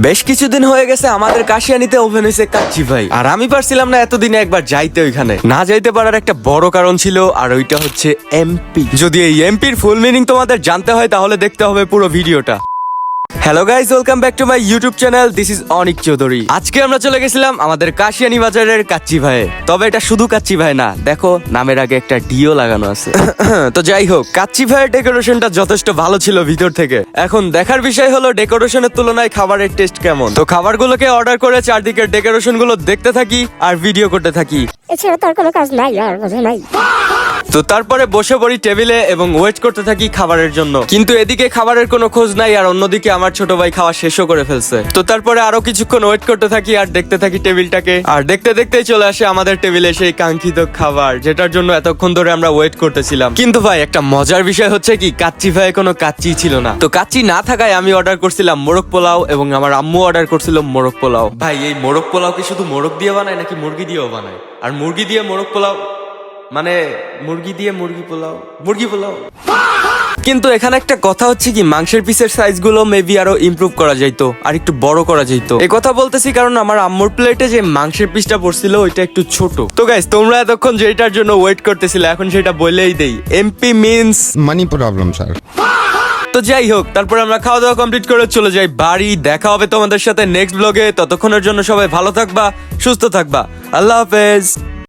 বেশ কিছুদিন হয়ে গেছে আমাদের কাশিয়ানিতে ওপেন হয়েছে কাচ্চি ভাই, আর আমি পারছিলাম না এতদিনে একবার যাইতে। ওইখানে না যাইতে পারার একটা বড় কারণ ছিল, আর ওইটা হচ্ছে এমপি। যদি এই এমপির ফুল মিনিং তোমাদের জানতে হয় তাহলে দেখতে হবে পুরো ভিডিওটা। Hello guys, welcome back to my YouTube channel. This is Anik Chowdhury. আজকে আমরা চলে গেছিলাম আমাদের কাশিয়ানি বাজারের কাচ্চি ভাইয়ে। তবে এটা শুধু কাচ্চি ভাই না, দেখো নামের আগে একটা ডিও লাগানো আছে। তো যাই হোক, কাচ্চি ভাইয়ের ডেকোরেশনটা যথেষ্ট ভালো ছিল ভিতর থেকে। এখন দেখার বিষয় হলো ডেকোরেশনের তুলনায় খাবারের টেস্ট কেমন। তো খাবারগুলোকে অর্ডার করে চারদিকের ডেকোরেশন গুলো দেখতে থাকি আর ভিডিও করতে থাকি। এছাড়া তার কোনো কাজ নাই আর বোঝা নাই। তো তারপরে বসে পড়ি টেবিলে এবং ওয়েট করতে থাকি খাবারের জন্য। কিন্তু এদিকে খাবারের কোনো খোঁজ নাই, আর অন্যদিকে আমার ছোট ভাই খাওয়া শেষও করে ফেলছে। তো তারপরে আরো কিছুক্ষণ ওয়েট করতে থাকি আর দেখতে থাকি টেবিলটাকে, আর দেখতে দেখতেই চলে আসে আমাদের টেবিলে সেই কাঙ্ক্ষিত খাবার, যেটার জন্য এতক্ষণ ধরে আমরা ওয়েট করতেছিলাম। কিন্তু ভাই একটা মজার বিষয় হচ্ছে কি, কাচ্চি ভাই কোনো কাচ্চি ছিল না। তো কাচ্চি না থাকায় আমি অর্ডার করছিলাম মোরগ পোলাও এবং আমার আম্মু অর্ডার করছিল মোরগ পোলাও। ভাই এই মোরগ পোলাও কি শুধু মোরগ দিয়ে বানায় নাকি মুরগি দিয়েও বানায়? আর মুরগি দিয়ে মোরগ পোলাও মানে মুরগি দিয়ে মুরগি পোলাও, মুরগি পোলাও। কিন্তু এখানে একটা কথা হচ্ছে কি, মাংসের পিসের সাইজ গুলো মেবি আরো ইমপ্রুভ করা যাইতো, আর একটু বড় করা যাইতো। এই কথা বলতেছি কারণ আমার আম্মুর প্লেটে যে মাংসের পিসটা পড়ছিল ওইটা একটু ছোট। তো গাইস, তোমরা এতক্ষণ যেটার জন্য ওয়েট করতেছিলে এখন সেটা বলেই দেই, MP means money problem sir. তো যাই হোক, তারপর আমরা খাওয়া দাওয়া কমপ্লিট করে চলে যাই বাড়ি। দেখা হবে তোমাদের সাথে নেক্সট ব্লগে। ততক্ষণের জন্য সবাই ভালো থাকবা, সুস্থ থাকবা। আল্লাহ হাফেজ।